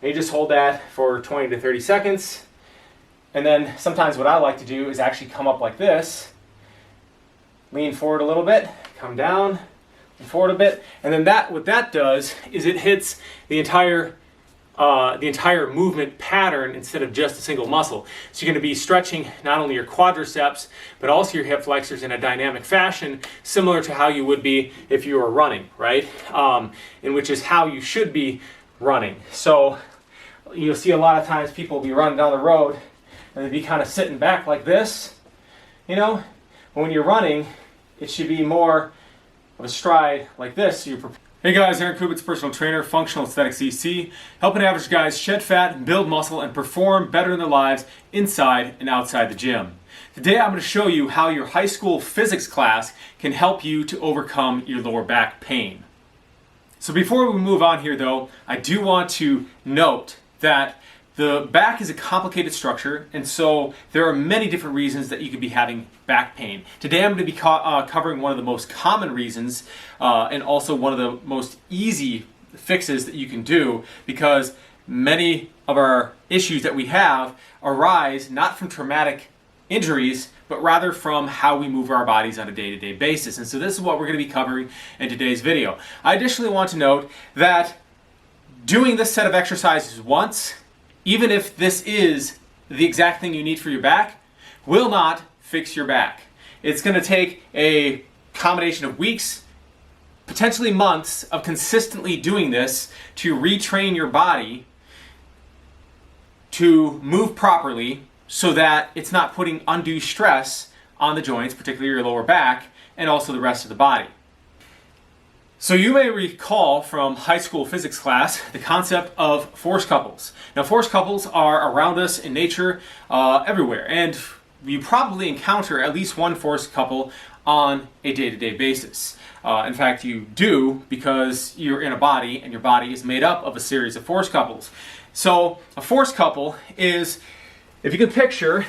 And you just hold that for 20 to 30 seconds. And then sometimes what I like to do is actually come up like this, lean forward a little bit, come down, lean forward a bit, and then what that does is it hits the entire movement pattern instead of just a single muscle. So you're going to be stretching not only your quadriceps, but also your hip flexors in a dynamic fashion, similar to how you would be if you were running, right? And which is how you should be running. So you'll see a lot of times people will be running down the road and they'll be kind of sitting back like this, you know? But when you're running, it should be more of a stride like this. So you're Hey guys, Aaron Kubitz, personal trainer, functional aesthetics EC, helping average guys shed fat, build muscle, and perform better in their lives inside and outside the gym. Today I'm going to show you how your high school physics class can help you to overcome your lower back pain. So before we move on here though, I do want to note that the back is a complicated structure, and so there are many different reasons that you could be having back pain. Today I'm going to be covering one of the most common reasons and also one of the most easy fixes that you can do, because many of our issues that we have arise not from traumatic injuries, but rather from how we move our bodies on a day-to-day basis. And so this is what we're going to be covering in today's video. I additionally want to note that doing this set of exercises once, even if this is the exact thing you need for your back, will not fix your back. It's going to take a combination of weeks, potentially months of consistently doing this to retrain your body to move properly so that it's not putting undue stress on the joints, particularly your lower back, and also the rest of the body. So you may recall from high school physics class the concept of force couples. Now force couples are around us in nature everywhere, and you probably encounter at least one force couple on a day-to-day basis. In fact, you do, because you're in a body and your body is made up of a series of force couples. So a force couple is, if you could picture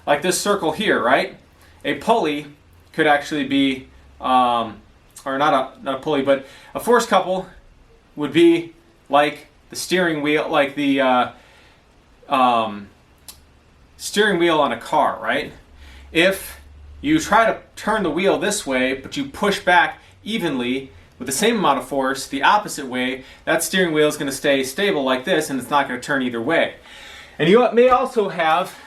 like this circle here, right? A pulley could actually be or not a pulley, but a force couple would be like the steering wheel, like the steering wheel on a car, right? If you try to turn the wheel this way, but you push back evenly with the same amount of force the opposite way, that steering wheel is going to stay stable like this, and it's not going to turn either way. And you may also have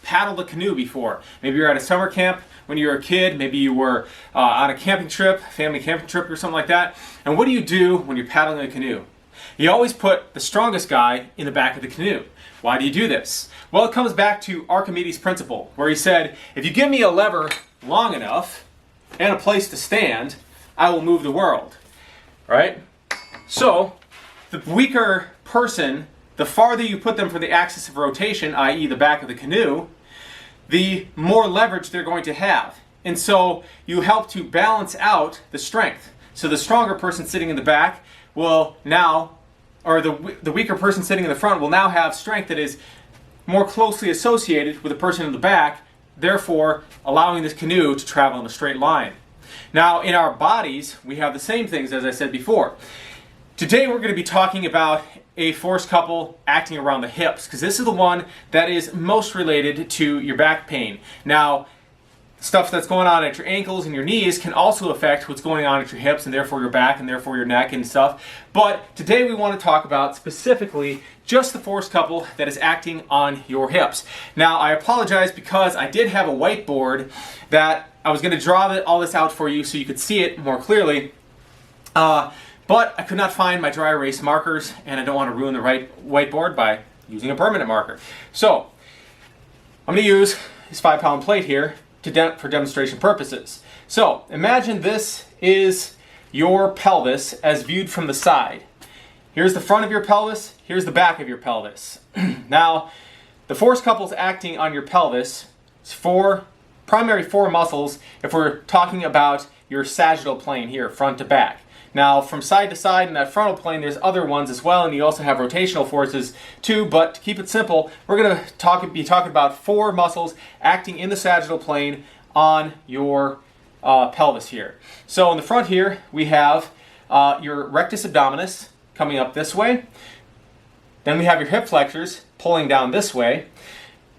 paddled a canoe before. Maybe you're at a summer camp when you were a kid, maybe you were on a camping trip, family camping trip or something like that. And what do you do when you're paddling a canoe? You always put the strongest guy in the back of the canoe. Why do you do this? Well, it comes back to Archimedes' principle, where he said, if you give me a lever long enough and a place to stand, I will move the world, right? So, the weaker person, the farther you put them from the axis of rotation, i.e. the back of the canoe, the more leverage they're going to have. And so you help to balance out the strength. So the stronger person sitting in the back will now, or the weaker person sitting in the front will now have strength that is more closely associated with the person in the back, therefore allowing this canoe to travel in a straight line. Now in our bodies, we have the same things as I said before. Today we're going to be talking about a force couple acting around the hips, because this is the one that is most related to your back pain. Now, stuff that's going on at your ankles and your knees can also affect what's going on at your hips and therefore your back and therefore your neck and stuff. But today we want to talk about specifically just the force couple that is acting on your hips. Now, I apologize because I did have a whiteboard that I was going to draw all this out for you so you could see it more clearly. But I could not find my dry erase markers, and I don't want to ruin the whiteboard by using a permanent marker. So I'm going to use this 5-pound plate here for demonstration purposes. So imagine this is your pelvis as viewed from the side. Here's the front of your pelvis, here's the back of your pelvis. Now, the force couples acting on your pelvis is primary four muscles if we're talking about your sagittal plane here, front to back. Now, from side to side in that frontal plane, there's other ones as well, and you also have rotational forces too, but to keep it simple, we're going to be talking about four muscles acting in the sagittal plane on your pelvis here. So in the front here, we have your rectus abdominis coming up this way. Then we have your hip flexors pulling down this way.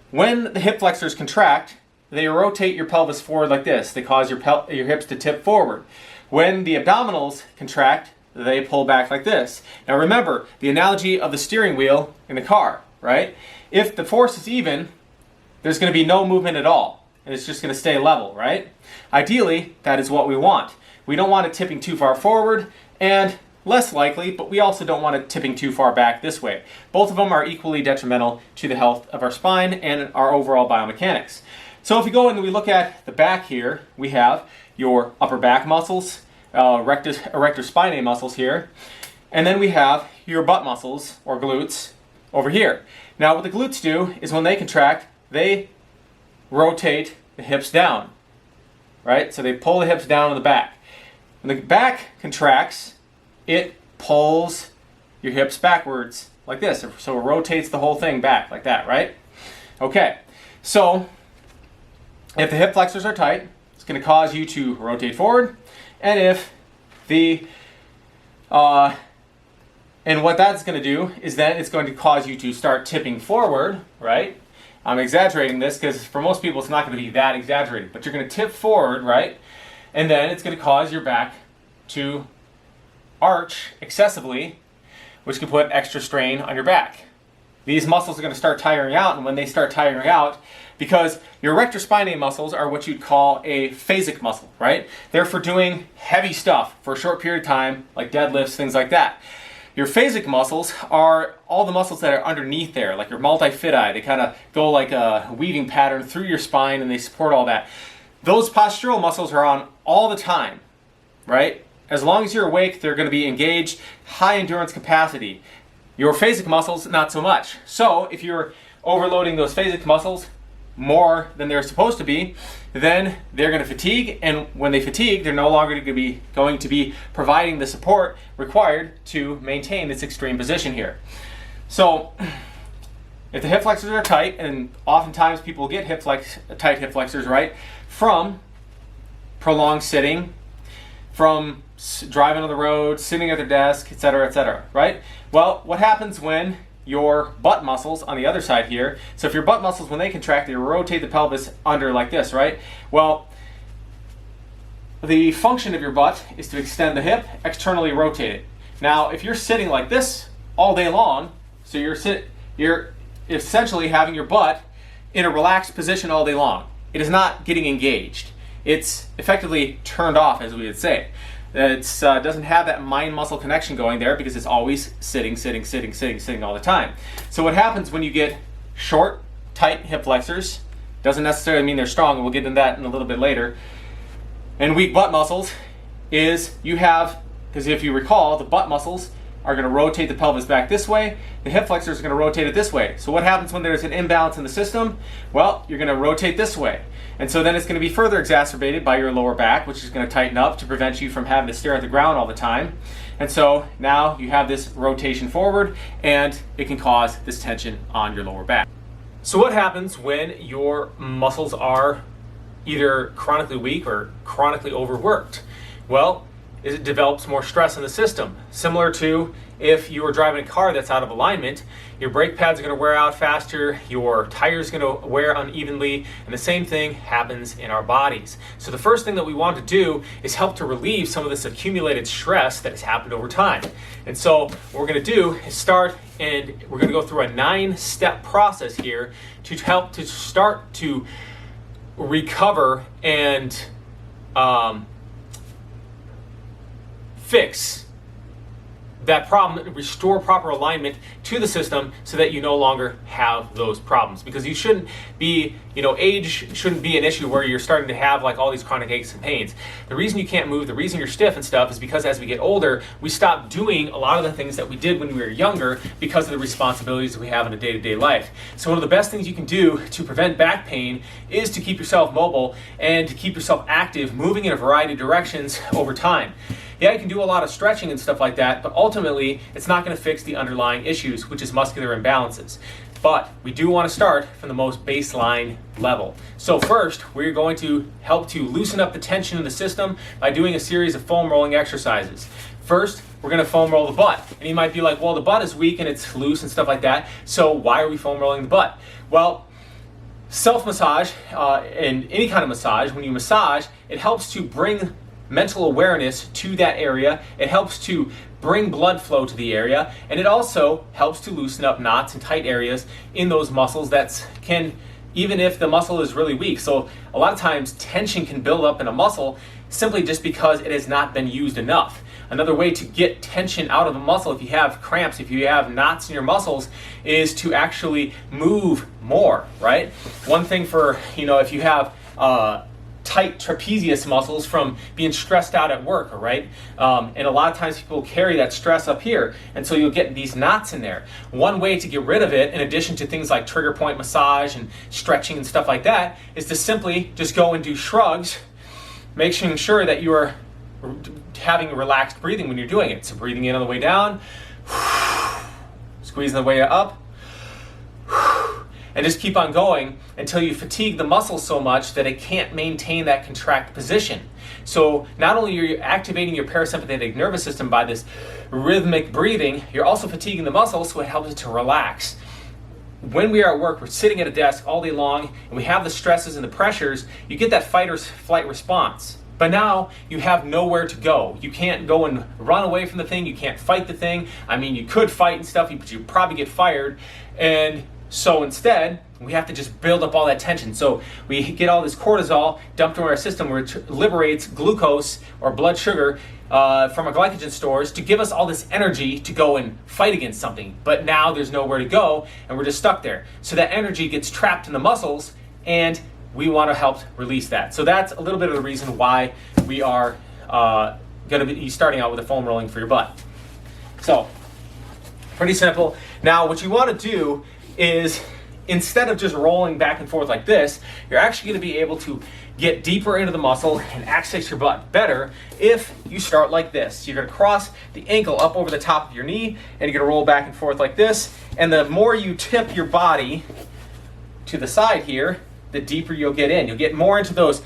When the hip flexors contract, they rotate your pelvis forward like this. They cause your hips to tip forward. When the abdominals contract, they pull back like this. Now remember, the analogy of the steering wheel in the car, right? If the force is even, there's going to be no movement at all, and it's just going to stay level, right? Ideally, that is what we want. We don't want it tipping too far forward, and less likely, but we also don't want it tipping too far back this way. Both of them are equally detrimental to the health of our spine and our overall biomechanics. So if we go and we look at the back here, we have your upper back muscles, rectus spinae muscles here, and then we have your butt muscles, or glutes, over here. Now what the glutes do is when they contract, they rotate the hips down, right? So they pull the hips down in the back. When the back contracts, it pulls your hips backwards like this. So it rotates the whole thing back like that, right? Okay, so if the hip flexors are tight, it's going to cause you to rotate forward. And if the, and what that's going to do is then it's going to cause you to start tipping forward, right? I'm exaggerating this because for most people it's not going to be that exaggerated, but you're going to tip forward, right? And then it's going to cause your back to arch excessively, which can put extra strain on your back. These muscles are going to start tiring out, and when they start tiring out, because your rectus spinae muscles are what you'd call a phasic muscle, right? They're for doing heavy stuff for a short period of time, like deadlifts, things like that. Your phasic muscles are all the muscles that are underneath there, like your multifidi. They kind of go like a weaving pattern through your spine, and they support all that. Those postural muscles are on all the time, right? As long as you're awake, they're going to be engaged, high endurance capacity. Your phasic muscles, not so much. So if you're overloading those phasic muscles more than they're supposed to be, then they're going to fatigue, and when they fatigue, they're no longer going to be providing the support required to maintain this extreme position here. So if the hip flexors are tight, and oftentimes people get tight hip flexors, right, from prolonged sitting, from driving on the road, sitting at their desk, etc., right? Well, what happens when your butt muscles on the other side here, so if your butt muscles, when they contract, they rotate the pelvis under like this, right? Well, the function of your butt is to extend the hip, externally rotate it. Now, if you're sitting like this all day long, so you're essentially having your butt in a relaxed position all day long. It is not getting engaged. It's effectively turned off, as we would say. It doesn't have that mind-muscle connection going there because it's always sitting all the time. So what happens when you get short, tight hip flexors, doesn't necessarily mean they're strong, and we'll get into that in a little bit later, and weak butt muscles is you have, because if you recall, the butt muscles are going to rotate the pelvis back this way, the hip flexors are going to rotate it this way. So what happens when there's an imbalance in the system? Well, you're going to rotate this way. And so then it's going to be further exacerbated by your lower back, which is going to tighten up to prevent you from having to stare at the ground all the time. And so now you have this rotation forward, and it can cause this tension on your lower back. So what happens when your muscles are either chronically weak or chronically overworked? Well, it develops more stress in the system. Similar to if you were driving a car that's out of alignment, your brake pads are going to wear out faster, your tires are going to wear unevenly, and the same thing happens in our bodies. So the first thing that we want to do is help to relieve some of this accumulated stress that has happened over time. And so what we're going to do is start, and we're going to go through a 9-step process here to help to start to recover and fix that problem, restore proper alignment to the system so that you no longer have those problems. Because you shouldn't be, age shouldn't be an issue where you're starting to have like all these chronic aches and pains. The reason you can't move, the reason you're stiff and stuff is because as we get older, we stop doing a lot of the things that we did when we were younger because of the responsibilities that we have in a day-to-day life. So one of the best things you can do to prevent back pain is to keep yourself mobile and to keep yourself active, moving in a variety of directions over time. Yeah, you can do a lot of stretching and stuff like that, but ultimately, it's not going to fix the underlying issues, which is muscular imbalances. But we do want to start from the most baseline level. So first, we're going to help to loosen up the tension in the system by doing a series of foam rolling exercises. First, we're going to foam roll the butt. And you might be like, well, the butt is weak and it's loose and stuff like that, so why are we foam rolling the butt? Well, self-massage and any kind of massage, when you massage, it helps to bring mental awareness to that area. It helps to bring blood flow to the area, and it also helps to loosen up knots and tight areas in those muscles that can, even if the muscle is really weak. So a lot of times tension can build up in a muscle simply just because it has not been used enough. Another way to get tension out of a muscle, if you have cramps, if you have knots in your muscles, is to actually move more, right? One thing for, if you have tight trapezius muscles from being stressed out at work, right? And a lot of times people carry that stress up here, and so you'll get these knots in there. One way to get rid of it, in addition to things like trigger point massage and stretching and stuff like that, is to simply just go and do shrugs, making sure that you are having relaxed breathing when you're doing it. So breathing in on the way down, squeezing the way up, and just keep on going until you fatigue the muscle so much that it can't maintain that contract position. So not only are you activating your parasympathetic nervous system by this rhythmic breathing, you're also fatiguing the muscle, so it helps it to relax. When we are at work, we're sitting at a desk all day long, and we have the stresses and the pressures, you get that fight or flight response. But now you have nowhere to go. You can't go and run away from the thing. You can't fight the thing. I mean, you could fight and stuff, but you'd probably get fired. And so instead, we have to just build up all that tension. So we get all this cortisol dumped into our system, which liberates glucose or blood sugar from our glycogen stores to give us all this energy to go and fight against something. But now there's nowhere to go, and we're just stuck there. So that energy gets trapped in the muscles, and we want to help release that. So that's a little bit of the reason why we are going to be starting out with a foam rolling for your butt. So, pretty simple. Now, what you want to do is, instead of just rolling back and forth like this, you're actually going to be able to get deeper into the muscle and access your butt better if you start like this. You're going to cross the ankle up over the top of your knee, and you're going to roll back and forth like this. And the more you tip your body to the side here, the deeper you'll get in. You'll get more into those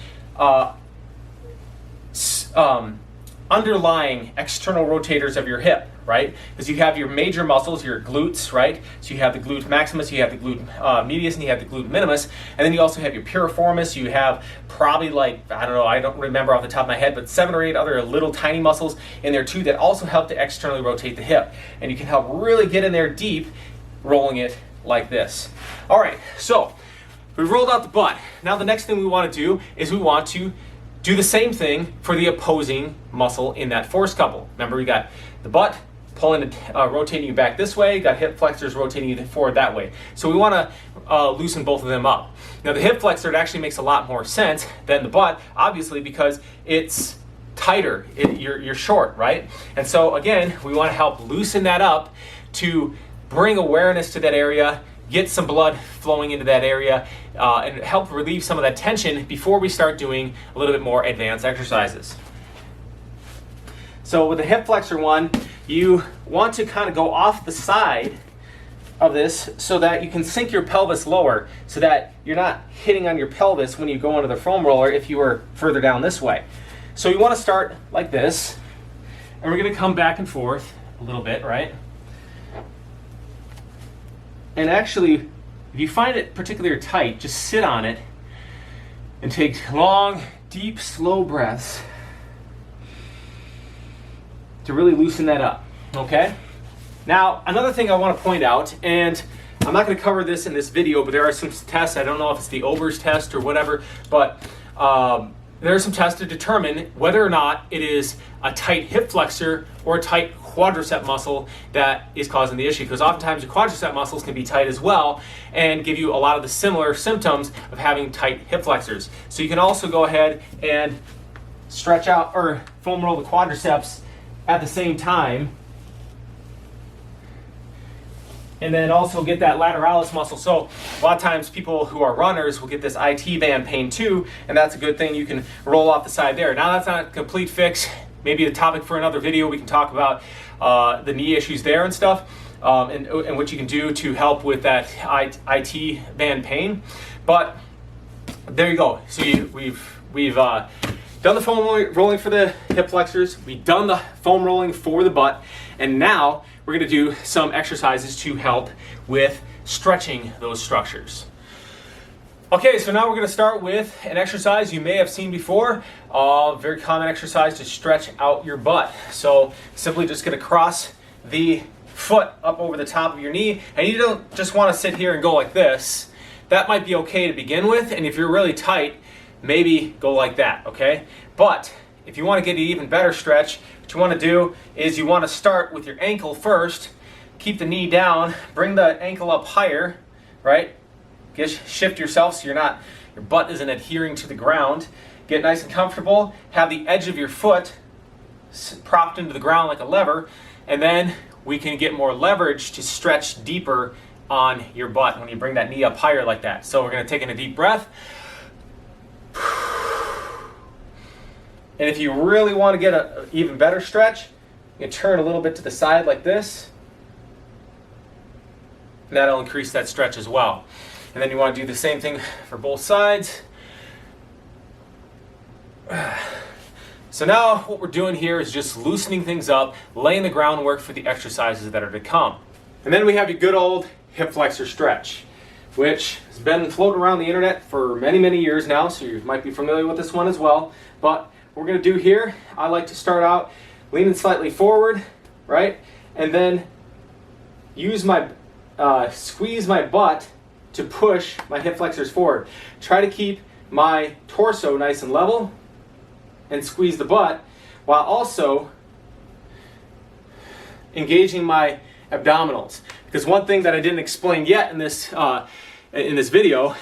underlying external rotators of your hip, right? Because you have your major muscles, your glutes, right? So you have the glute maximus, you have the glute medius, and you have the glute minimus. And then you also have your piriformis. You have probably I don't remember off the top of my head, but 7 or 8 other little tiny muscles in there too that also help to externally rotate the hip. And you can help really get in there deep, rolling it like this. All right, so we've rolled out the butt. Now the next thing we want to do is we want to do the same thing for the opposing muscle in that force couple. Remember, we got the butt pulling, rotating you back this way, got hip flexors rotating you forward that way. So we want to loosen both of them up. Now the hip flexor, it actually makes a lot more sense than the butt, obviously, because it's tighter. You're short, right? And so again, we want to help loosen that up to bring awareness to that area, get some blood flowing into that area, and help relieve some of that tension before we start doing a little bit more advanced exercises. So with the hip flexor one, you want to kind of go off the side of this so that you can sink your pelvis lower, so that you're not hitting on your pelvis when you go into the foam roller if you were further down this way. So you want to start like this, and we're going to come back and forth a little bit, right? And actually, if you find it particularly tight, just sit on it and take long, deep, slow breaths to really loosen that up, okay? Now, another thing I want to point out, and I'm not going to cover this in this video, but there are some tests. I don't know if it's the Overs test or whatever, but there are some tests to determine whether or not it is a tight hip flexor or a tight quadricep muscle that is causing the issue. Because oftentimes your quadricep muscles can be tight as well and give you a lot of the similar symptoms of having tight hip flexors. So you can also go ahead and stretch out or foam roll the quadriceps at the same time, and then also get that lateralis muscle. So a lot of times people who are runners will get this IT band pain too, and that's a good thing. You can roll off the side there. Now that's not a complete fix. Maybe a topic for another video. We can talk about the knee issues there and stuff, and what you can do to help with that IT band pain. But there you go. So we've done the foam rolling for the hip flexors, we've done the foam rolling for the butt, and now we're going to do some exercises to help with stretching those structures. Okay, so now we're going to start with an exercise you may have seen before, a very common exercise to stretch out your butt. So simply just going to cross the foot up over the top of your knee, and you don't just want to sit here and go like this. That might be okay to begin with, and if you're really tight, maybe go like that, okay? But if you want to get an even better stretch, what you want to do is you want to start with your ankle first, keep the knee down, bring the ankle up higher, right? Shift yourself so your butt isn't adhering to the ground. Get nice and comfortable, have the edge of your foot propped into the ground like a lever, and then we can get more leverage to stretch deeper on your butt when you bring that knee up higher like that. So we're going to take in a deep breath. And if you really want to get an even better stretch, you can turn a little bit to the side like this. And that'll increase that stretch as well. And then you want to do the same thing for both sides. So now what we're doing here is just loosening things up, laying the groundwork for the exercises that are to come. And then we have your good old hip flexor stretch, which has been floating around the internet for many, many years now, so you might be familiar with this one as well. But what we're going to do here, I like to start out leaning slightly forward, right? And then use my, squeeze my butt to push my hip flexors forward. Try to keep my torso nice and level and squeeze the butt while also engaging my abdominals. Because one thing that I didn't explain yet in this video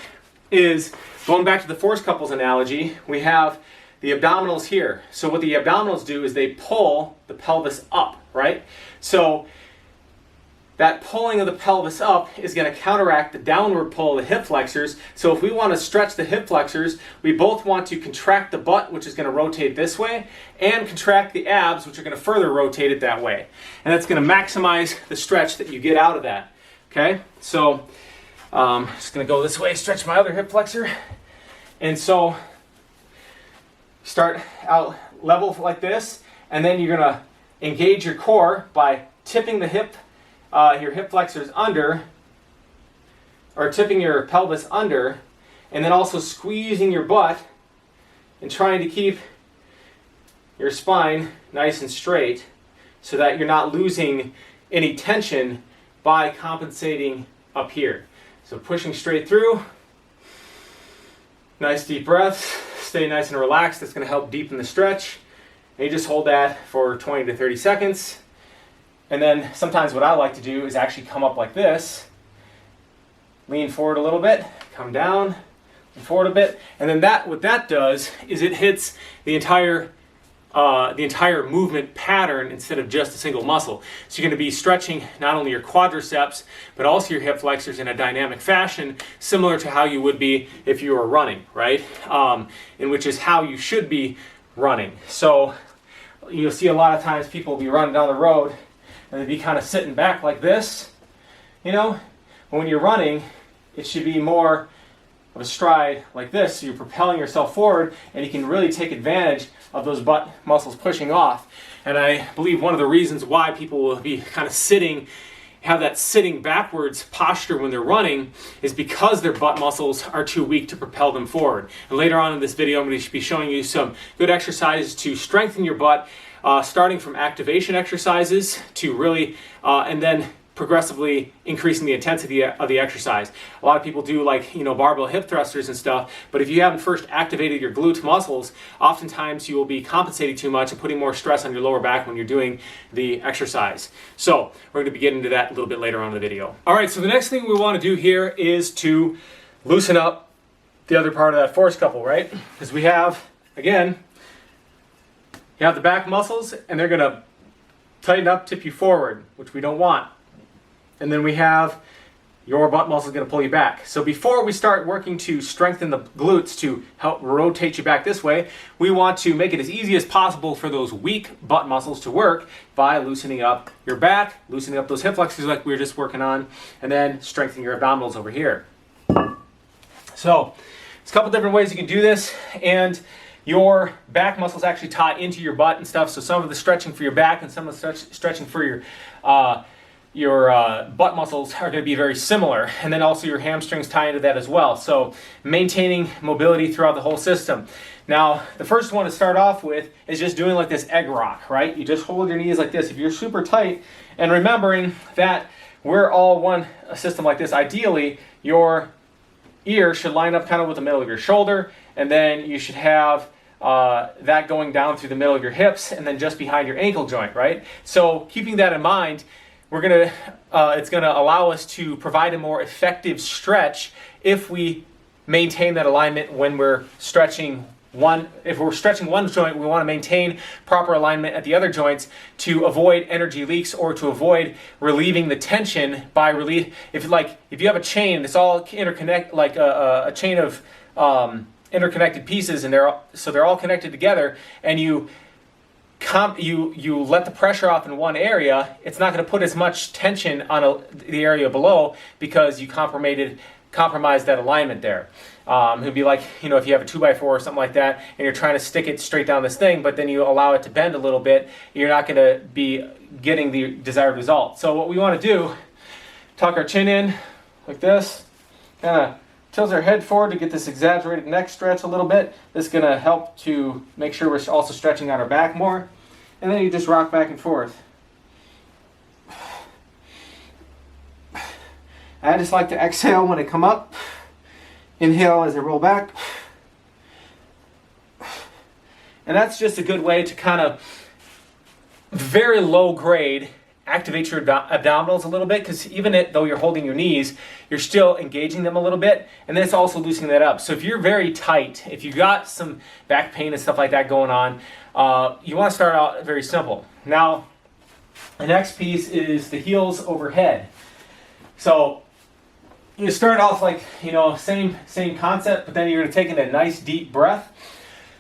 is, going back to the force couples analogy, we have the abdominals here. So what the abdominals do is they pull the pelvis up, right? So that pulling of the pelvis up is going to counteract the downward pull of the hip flexors. So if we want to stretch the hip flexors, we both want to contract the butt, which is going to rotate this way, and contract the abs, which are going to further rotate it that way. And that's going to maximize the stretch that you get out of that. Okay, so just going to go this way, stretch my other hip flexor. And so start out level like this, and then you're going to engage your core by tipping the your hip flexors under, or tipping your pelvis under, and then also squeezing your butt and trying to keep your spine nice and straight so that you're not losing any tension by compensating up here. So pushing straight through, nice deep breaths, stay nice and relaxed. That's going to help deepen the stretch. And you just hold that for 20 to 30 seconds. And then sometimes what I like to do is actually come up like this, lean forward a little bit, come down, lean forward a bit, and then what that does is it hits the entire movement pattern instead of just a single muscle. So you're going to be stretching not only your quadriceps, but also your hip flexors in a dynamic fashion, similar to how you would be if you were running, right? And which is how you should be running. So you'll see a lot of times people will be running down the road and they'd be kind of sitting back like this, you know? When you're running, it should be more of a stride like this, so you're propelling yourself forward, and you can really take advantage of those butt muscles pushing off. And I believe one of the reasons why people will be kind of have that sitting backwards posture when they're running is because their butt muscles are too weak to propel them forward. And later on in this video, I'm going to be showing you some good exercises to strengthen your butt, starting from activation exercises to really, and then progressively increasing the intensity of the exercise. A lot of people do barbell hip thrusters and stuff, but if you haven't first activated your glute muscles, oftentimes you will be compensating too much and putting more stress on your lower back when you're doing the exercise. So we're going to be getting into that a little bit later on in the video. All right, so the next thing we want to do here is to loosen up the other part of that force couple, right? Because we have, again, you have the back muscles, and they're going to tighten up, tip you forward, which we don't want. And then we have your butt muscle going to pull you back. So before we start working to strengthen the glutes to help rotate you back this way, we want to make it as easy as possible for those weak butt muscles to work by loosening up your back, loosening up those hip flexors like we were just working on, and then strengthening your abdominals over here. So there's a couple different ways you can do this, and your back muscles actually tie into your butt and stuff. So some of the stretching for your back and some of the stretching for your butt muscles are going to be very similar. And then also your hamstrings tie into that as well. So maintaining mobility throughout the whole system. Now, the first one to start off with is just doing like this egg rock, right? You just hold your knees like this. If you're super tight, and remembering that we're all one system like this, ideally your ear should line up kind of with the middle of your shoulder, and then you should have that going down through the middle of your hips and then just behind your ankle joint, right? So keeping that in mind, it's gonna allow us to provide a more effective stretch if we maintain that alignment when we're stretching if we're stretching one joint, we want to maintain proper alignment at the other joints to avoid energy leaks or to avoid relieving the tension by if you have a chain, it's all interconnect, like a chain of interconnected pieces, and they're all connected together, and you let the pressure off in one area, it's not going to put as much tension on the area below because you compromise that alignment there. It would be like, if you have a 2x4 or something like that, and you're trying to stick it straight down this thing, but then you allow it to bend a little bit, you're not going to be getting the desired result. So what we want to do, tuck our chin in like this, kind of tilt our head forward to get this exaggerated neck stretch a little bit. This is going to help to make sure we're also stretching out our back more. And then you just rock back and forth. I just like to exhale when I come up. Inhale as I roll back. And that's just a good way to kind of very low grade activate your abdominals a little bit, because even though you're holding your knees, you're still engaging them a little bit, and then it's also loosening that up. So if you're very tight, if you got some back pain and stuff like that going on, you want to start out very simple. Now, the next piece is the heels overhead. So you start off like, same concept, but then you're going to take in a nice deep breath,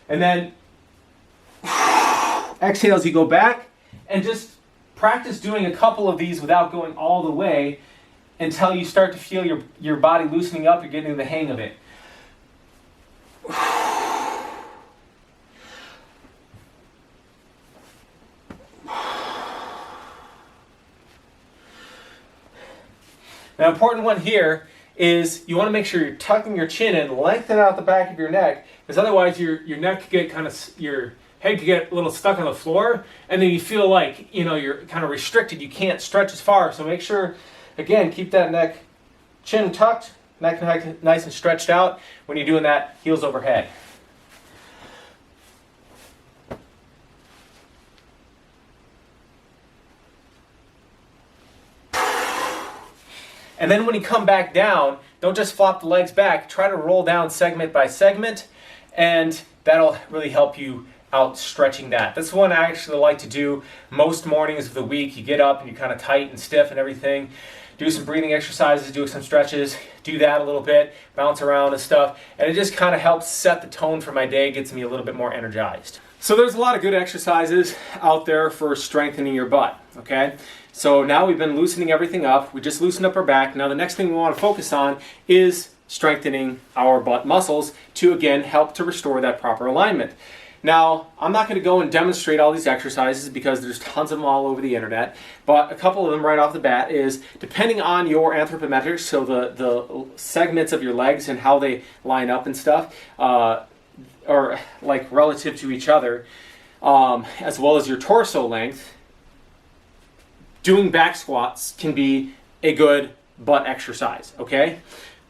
and then exhale as you go back, and just practice doing a couple of these without going all the way until you start to feel your body loosening up. You're getting the hang of it. Now, an important one here is you want to make sure you're tucking your chin in, lengthen out the back of your neck, because otherwise your neck could get your head could get a little stuck on the floor, and then you feel like, you're kind of restricted. You can't stretch as far. So make sure, again, keep that chin tucked, neck nice and stretched out when you're doing that heels overhead. And then when you come back down, don't just flop the legs back. Try to roll down segment by segment, and that'll really help you out stretching that. That's one I actually like to do most mornings of the week. You get up and you're kind of tight and stiff and everything. Do some breathing exercises, do some stretches, do that a little bit, bounce around and stuff, and it just kind of helps set the tone for my day, gets me a little bit more energized. So there's a lot of good exercises out there for strengthening your butt, okay? So now we've been loosening everything up. We just loosened up our back. Now the next thing we want to focus on is strengthening our butt muscles to, again, help to restore that proper alignment. Now, I'm not going to go and demonstrate all these exercises because there's tons of them all over the internet, but a couple of them right off the bat is, depending on your anthropometrics, so the segments of your legs and how they line up and stuff, or like relative to each other, as well as your torso length, doing back squats can be a good butt exercise, okay?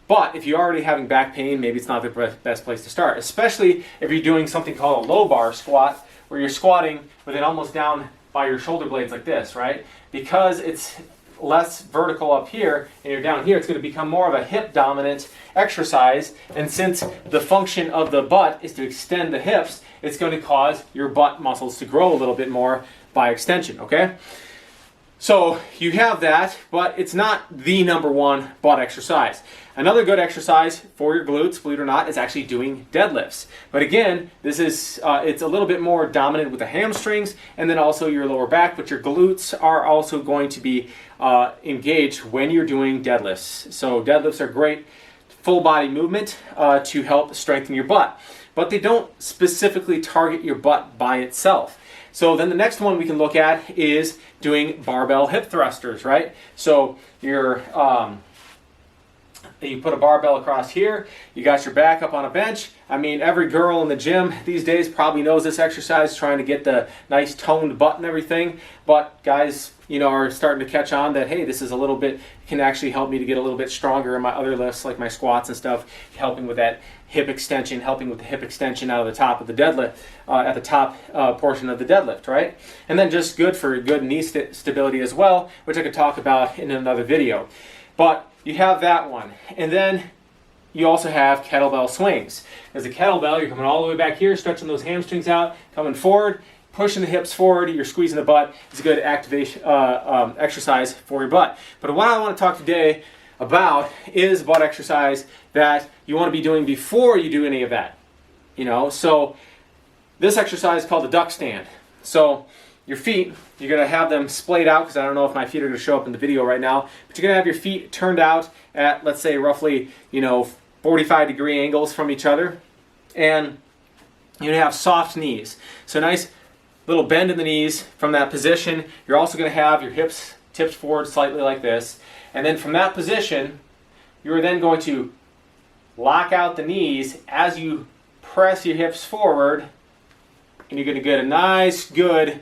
But if you're already having back pain, maybe it's not the best place to start, especially if you're doing something called a low bar squat, where you're squatting with it almost down by your shoulder blades like this, right? Because it's less vertical up here and you're down here, it's going to become more of a hip dominant exercise. And since the function of the butt is to extend the hips, it's going to cause your butt muscles to grow a little bit more by extension, okay? So you have that, but it's not the number one butt exercise. Another good exercise for your glutes, believe it or not, is actually doing deadlifts. But again, this is it's a little bit more dominant with the hamstrings and then also your lower back, but your glutes are also going to be engaged when you're doing deadlifts. So deadlifts are great full body movement to help strengthen your butt. but they don't specifically target your butt by itself. So then the next one we can look at is doing barbell hip thrusters, right? So you're you put a barbell across here, you got your back up on a bench. I mean, every girl in the gym these days probably knows this exercise, trying to get the nice toned butt and everything. But guys, you know, are starting to catch on that, hey, this is a little bit, can actually help me to get a little bit stronger in my other lifts, like my squats and stuff, helping with that hip extension, helping with the hip extension out of the top of the deadlift, at the top portion of the deadlift, right? And then just good for good knee stability as well, which I could talk about in another video. But you have that one. And then you also have kettlebell swings. As a kettlebell, you're coming all the way back here, stretching those hamstrings out, coming forward, pushing the hips forward, you're squeezing the butt. It's a good activation exercise for your butt. But what I want to talk today about is butt exercise that you want to be doing before you do any of that. You know, so this exercise is called the duck stand. So your feet, you're going to have them splayed out, because I don't know if my feet are going to show up in the video right now, but you're going to have your feet turned out at, let's say, roughly, 45-degree angles from each other. And you're going to have soft knees. So nice little bend in the knees from that position. You're also going to have your hips tipped forward slightly like this. And then from that position, you're then going to lock out the knees as you press your hips forward, and you're going to get a nice, good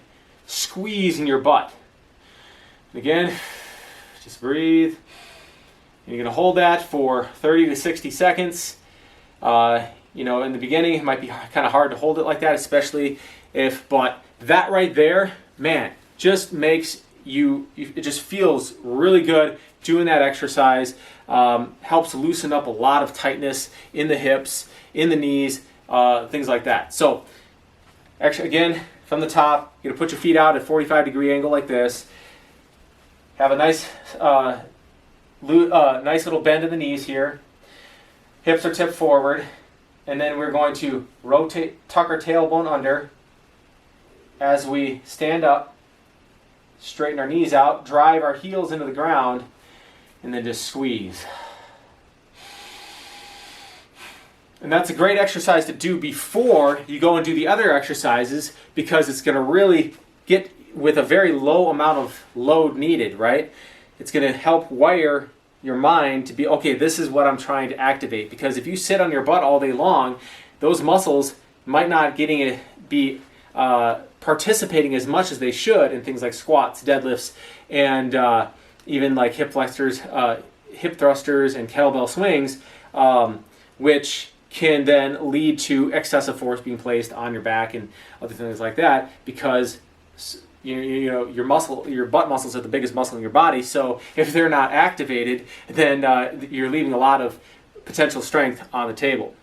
squeeze in your butt. And again, just breathe. And you're going to hold that for 30 to 60 seconds. In the beginning, it might be kind of hard to hold it like that, especially but that right there, man, just makes it just feels really good doing that exercise. Helps loosen up a lot of tightness in the hips, in the knees, things like that. So, actually, again, from the top, you're going to put your feet out at a 45-degree angle like this. Have a nice little bend in the knees here. Hips are tipped forward. And then we're going to tuck our tailbone under as we stand up, straighten our knees out, drive our heels into the ground, and then just squeeze. And that's a great exercise to do before you go and do the other exercises, because it's going to really get with a very low amount of load needed, right? It's going to help wire your mind to be, okay, this is what I'm trying to activate. Because if you sit on your butt all day long, those muscles might not be participating as much as they should in things like squats, deadlifts, and even like hip flexors, hip thrusters, and kettlebell swings, which can then lead to excessive force being placed on your back and other things like that, because your butt muscles are the biggest muscle in your body. So if they're not activated, then you're leaving a lot of potential strength on the table.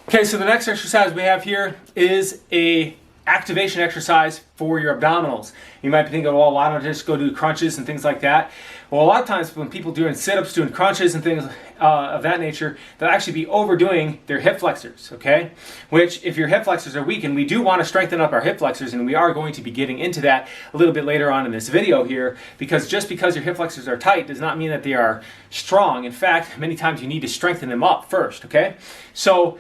Okay, so the next exercise we have here is a activation exercise for your abdominals. You might be thinking, well, why don't I just go do crunches and things like that? Well, a lot of times when people doing sit-ups, doing crunches and things of that nature, they'll actually be overdoing their hip flexors, okay? Which, if your hip flexors are weak, and we do want to strengthen up our hip flexors, and we are going to be getting into that a little bit later on in this video here, because just because your hip flexors are tight does not mean that they are strong. In fact, many times you need to strengthen them up first, okay? So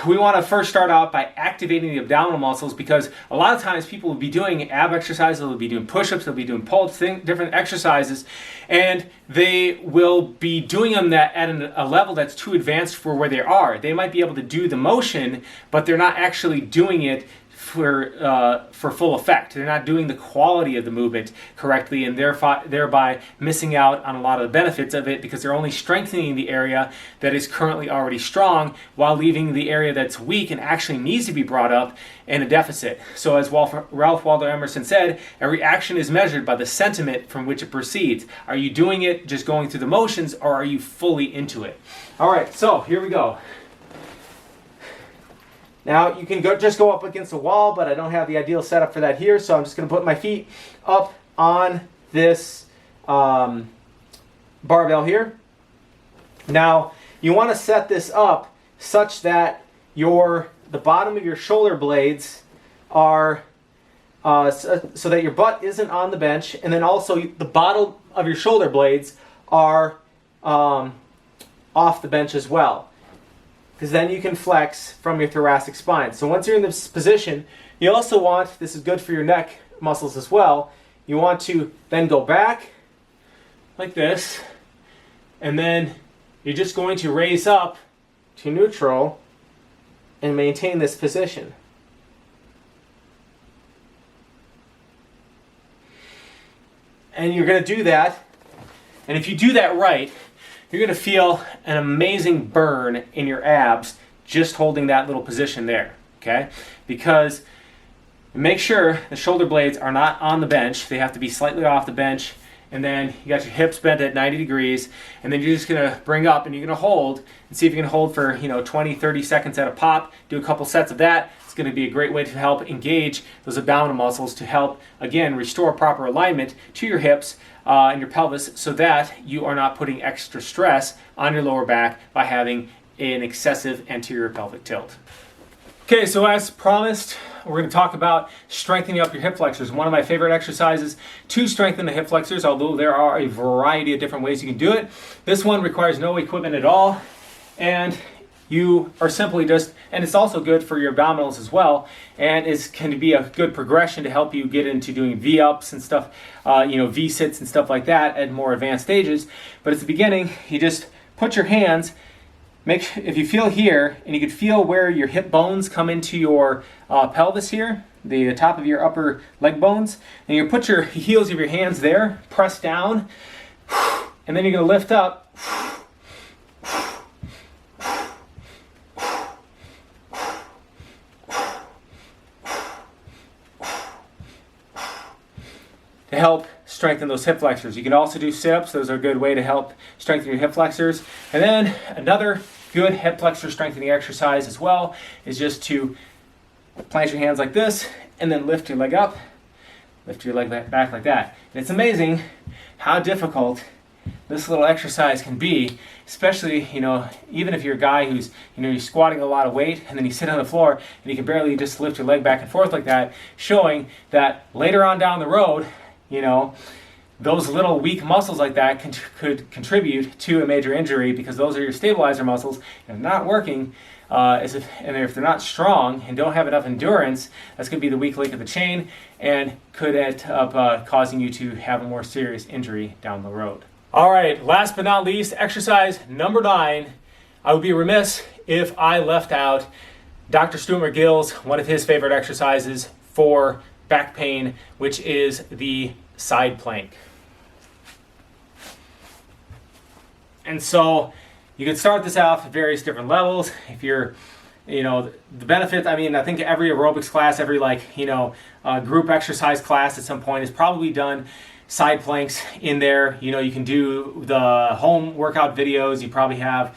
we want to first start out by activating the abdominal muscles, because a lot of times people will be doing ab exercises, they'll be doing push-ups, they'll be doing pull-ups, different exercises, and they will be doing them at a level that's too advanced for where they are. They might be able to do the motion, but they're not actually doing it for full effect. They're not doing the quality of the movement correctly, and thereby missing out on a lot of the benefits of it, because they're only strengthening the area that is currently already strong while leaving the area that's weak and actually needs to be brought up in a deficit. So as Ralph Waldo Emerson said, every action is measured by the sentiment from which it proceeds. Are you doing it just going through the motions, or are you fully into it? All right, so here we go. Now, you can just go up against the wall, but I don't have the ideal setup for that here, so I'm just going to put my feet up on this barbell here. Now, you want to set this up such that the bottom of your shoulder blades are, so that your butt isn't on the bench, and then also the bottom of your shoulder blades are off the bench as well. because then you can flex from your thoracic spine. So once you're in this position, you also want, this is good for your neck muscles as well, you want to then go back like this, and then you're just going to raise up to neutral and maintain this position. And you're going to do that, and if you do that right, you're going to feel an amazing burn in your abs just holding that little position there, okay? Because make sure the shoulder blades are not on the bench. They have to be slightly off the bench, and then you got your hips bent at 90 degrees, and then you're just going to bring up and you're going to hold and see if you can hold for 20, 30 seconds at a pop. Do a couple sets of that. It's going to be a great way to help engage those abdominal muscles to help, again, restore proper alignment to your hips and your pelvis so that you are not putting extra stress on your lower back by having an excessive anterior pelvic tilt. Okay, so as promised, we're going to talk about strengthening up your hip flexors. One of my favorite exercises to strengthen the hip flexors, although there are a variety of different ways you can do it. This one requires no equipment at all, and you are simply just, and it's also good for your abdominals as well, and it can be a good progression to help you get into doing V-ups and stuff, V-sits and stuff like that at more advanced stages. But at the beginning, you just put your hands, if you feel here, and you can feel where your hip bones come into your pelvis here, the top of your upper leg bones, and you put your heels of your hands there, press down, and then you're going to lift up, to help strengthen those hip flexors. You can also do sit-ups. Those are a good way to help strengthen your hip flexors. And then another good hip flexor strengthening exercise as well is just to plant your hands like this and then lift your leg up, lift your leg back like that. And it's amazing how difficult this little exercise can be, especially, even if you're a guy who's, you're squatting a lot of weight and then you sit on the floor and you can barely just lift your leg back and forth like that, showing that later on down the road, those little weak muscles like that could contribute to a major injury, because those are your stabilizer muscles, and not working, and if they're not strong and don't have enough endurance, that's going to be the weak link of the chain and could end up causing you to have a more serious injury down the road. All right, last but not least, exercise number 9. I would be remiss if I left out Dr. Stuart McGill's, one of his favorite exercises for back pain, which is the side plank. And so you can start this off at various different levels. If you're, the benefit, I think every aerobics class, every group exercise class at some point has probably done side planks in there. You can do the home workout videos. You probably have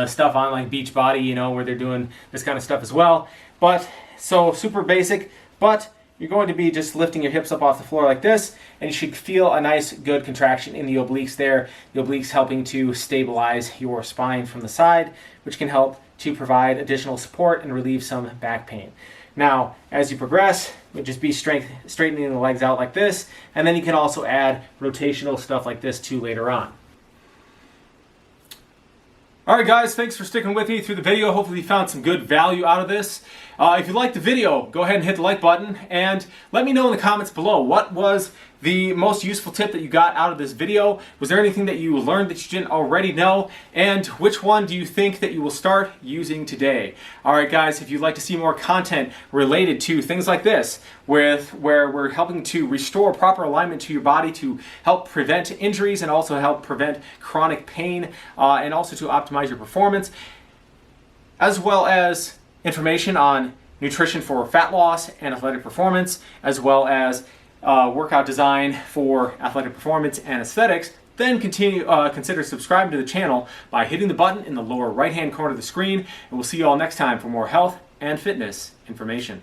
stuff on like Beachbody, where they're doing this kind of stuff as well. But so super basic, but you're going to be just lifting your hips up off the floor like this, and you should feel a nice, good contraction in the obliques there. The obliques helping to stabilize your spine from the side, which can help to provide additional support and relieve some back pain. Now, as you progress, you'll just be straightening the legs out like this, and then you can also add rotational stuff like this too later on. Alright guys, thanks for sticking with me through the video. Hopefully you found some good value out of this. If you liked the video, go ahead and hit the like button and let me know in the comments below what was the most useful tip that you got out of this video. Was there anything that you learned that you didn't already know? And which one do you think that you will start using today? Alright guys, if you'd like to see more content related to things like this, where we're helping to restore proper alignment to your body to help prevent injuries and also help prevent chronic pain and also to optimize your performance, as well as information on nutrition for fat loss and athletic performance, as well as workout design for athletic performance and aesthetics, then consider subscribing to the channel by hitting the button in the lower right hand corner of the screen, and we'll see you all next time for more health and fitness information.